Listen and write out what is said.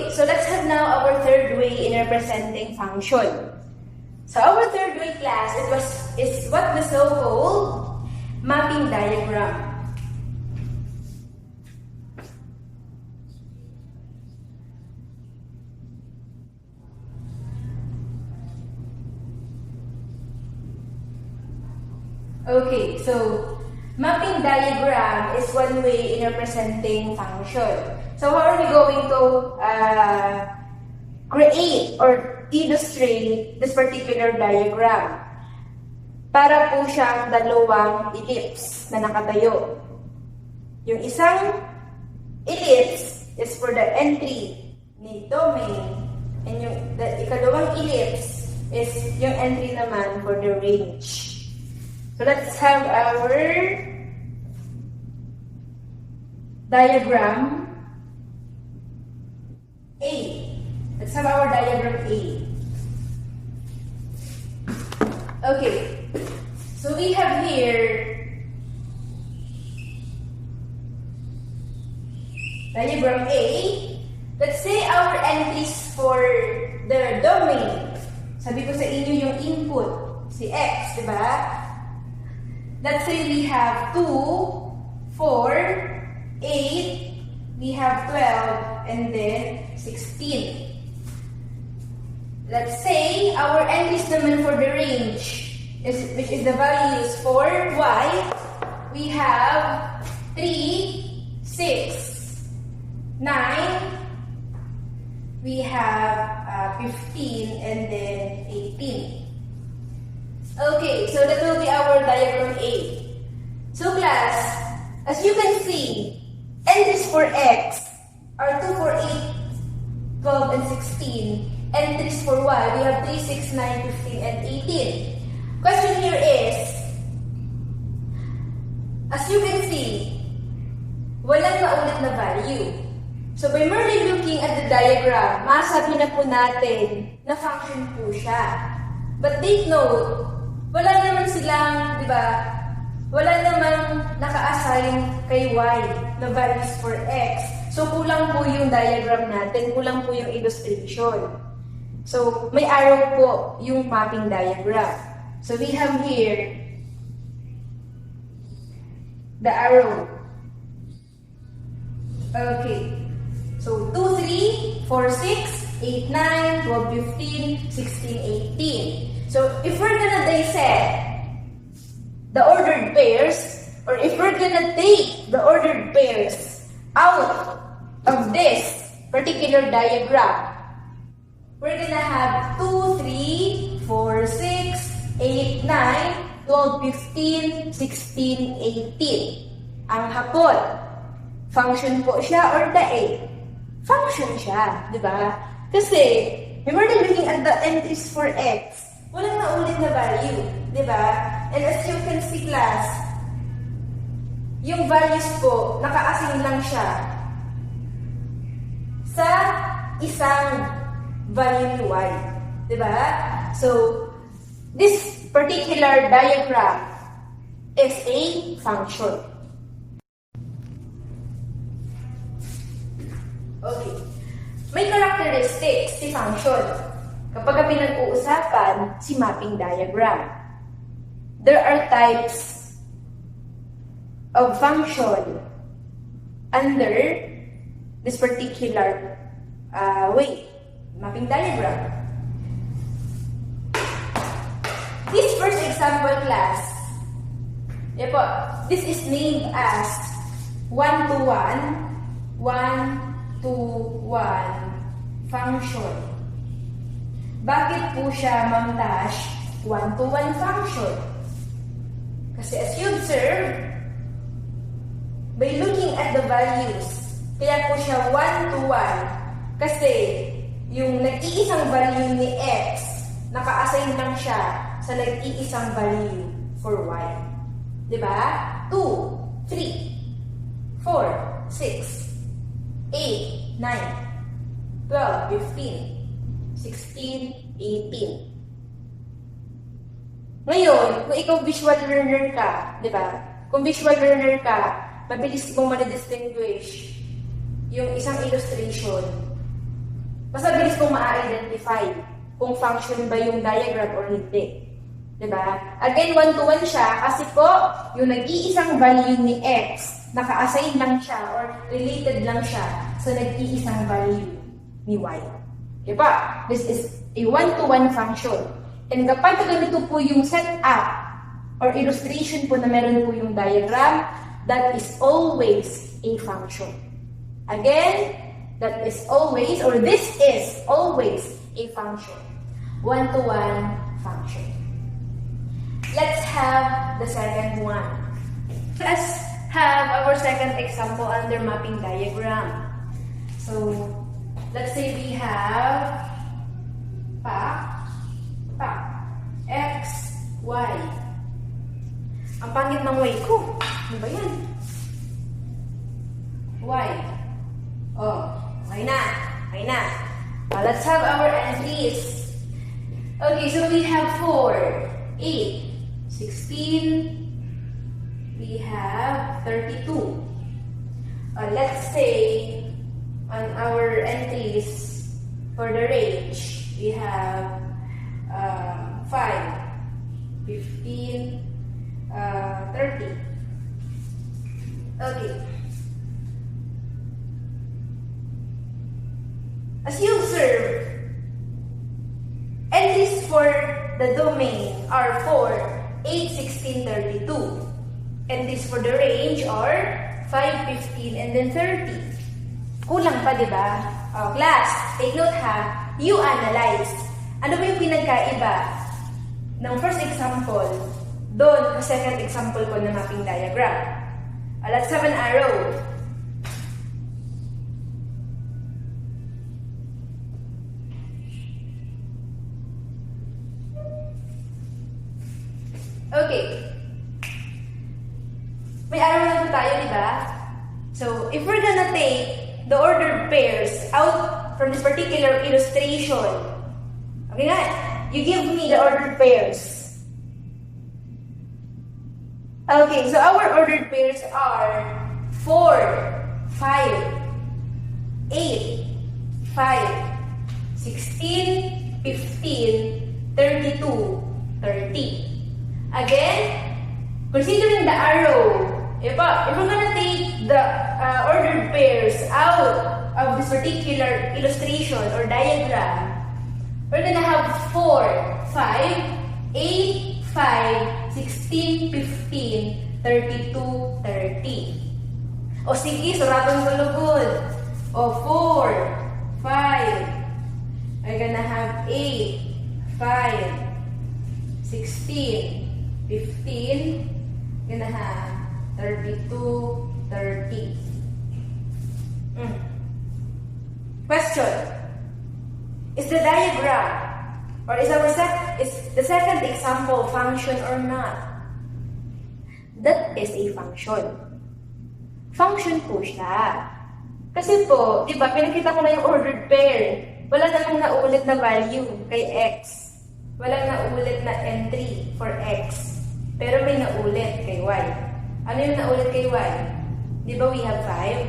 Okay, so let's have now our third way in representing function. So our third way, class, is what we so-called mapping diagram. Okay, so mapping diagram is one way in representing function. So how are we going to create or illustrate this particular diagram? Para po siyang dalawang ellipse na nakatayo. Yung isang ellipse is for the entry ni domain, and yung ikalawang ellipse is yung entry naman for the range. So let's have our diagram A. Let's have our diagram A. Okay. So we have here diagram A. Let's say our entries for the domain. Sabi ko sa inyo yung input, si X, diba? Let's say we have 2, 4, 8, we have 12, and then 16. Let's say our entries naman for the range, which is the values for Y, we have 3, 6, 9, we have 15, and then 18. Okay, so that will be our diagram A. So class, as you can see, entries for X are 2, 4, 8, 12, and 16. Entries for Y, we have 3, 6, 9, 15, and 18. Question here is, as you can see, walang naulit na value. So by merely looking at the diagram, masabi na po natin na function po siya. But take note, wala naman silang, di ba, wala namang naka-assign kay Y na values for X. So, kulang po yung diagram natin, kulang po yung illustration. So, may arrow po yung mapping diagram. So, we have here the arrow. Okay. So, 2, 3, 4, 6, 8, 9, 12, 15, 16, 18. So, if we're gonna dissect the ordered pairs, or if we're gonna take the ordered pairs out of this particular diagram, we're gonna have 2, 3, 4, 6, 8, 9, 12, 15, 16, 18. Ang hapon, function po siya or dae? Function siya, di ba? Kasi, when we're looking at the entries for X, walang naulit na value, di ba? And as you can see, class, yung values po, naka-assign lang siya sa isang value ni Y, di ba? So, this particular diagram is a function. Okay. May characteristics si function kapag pinag-uusapan si mapping diagram. There are types of function under this particular way, mapping diagram. This first example, class, this is named as 1-to-1, 1-to-1 function. Bakit po siya, Ma'am Tash, 1-to-1 function? Kasi as you observe, by looking at the values, kaya po siya 1-to-1. Kasi yung nag-iisang value ni X, naka-assign lang siya sa nag-iisang value for Y. Diba? 2, 3, 4, 6, 8, 9, 12, 15, 16, 18. Ngayon, kung ikaw visual learner ka, di ba? Kung visual learner ka, mabilis mong ma-distinguish yung isang illustration Mas mabilis kong ma-identify kung function ba yung diagram or hindi. Diba? Again, 1-to-1 siya kasi po, yung nag-iisang value ni x, naka-assign lang siya or related lang siya sa nag-iisang value ni y. Diba? This is a 1-to-1 function. And kapag ganito po yung setup or illustration po na meron po yung diagram, that is always a function. Again, that is always, or this is always a function. 1-to-1 function. Let's have the second one. Let's have our second example under mapping diagram. So, let's say we have x, y. Ang pangit ng y ko. Ano ba yan? Y. Oh, okay na. Okay na. Let's have our entries. Okay, so we have 4, 8, 16, we have 32. Let's say on our entries for the range, we have 5, 15, 30. Okay. As you observe, entries for the domain are 4, 8, 16, 32. Entries for the range are 5, 15, and then 30. Kulang pa, di ba? Oh, class, take note ha. You analyze. Ano ba yung pinagkaiba ng first example doon sa second example ko na mapping diagram? Let's have an arrow. Okay. May arrow na po tayo, di ba? So, if we're gonna take the ordered pairs out from this particular illustration, okay nga, you give me the ordered pairs. Okay, so our ordered pairs are 4, 5, 8, 5, 16, 15, 32, 30. Again, considering the arrow, if we're gonna take the ordered pairs out of this particular illustration or diagram, we're gonna have 4, 5, 8, 5, 16, 15, 32, 30. O sige, suratong kalugod. O 4, 5, we're gonna have 8, 5, 16, 15, gonna have 32, 30. Question. Is the diagram or is the second example function or not? That is a function. Function po siya. Kasi po, di ba, pinakita ko na yung ordered pair. Wala namang naulit na value kay x. Walang naulit na entry for x. Pero may naulit kay y. Ano yung naulit kay y? Di ba we have 5?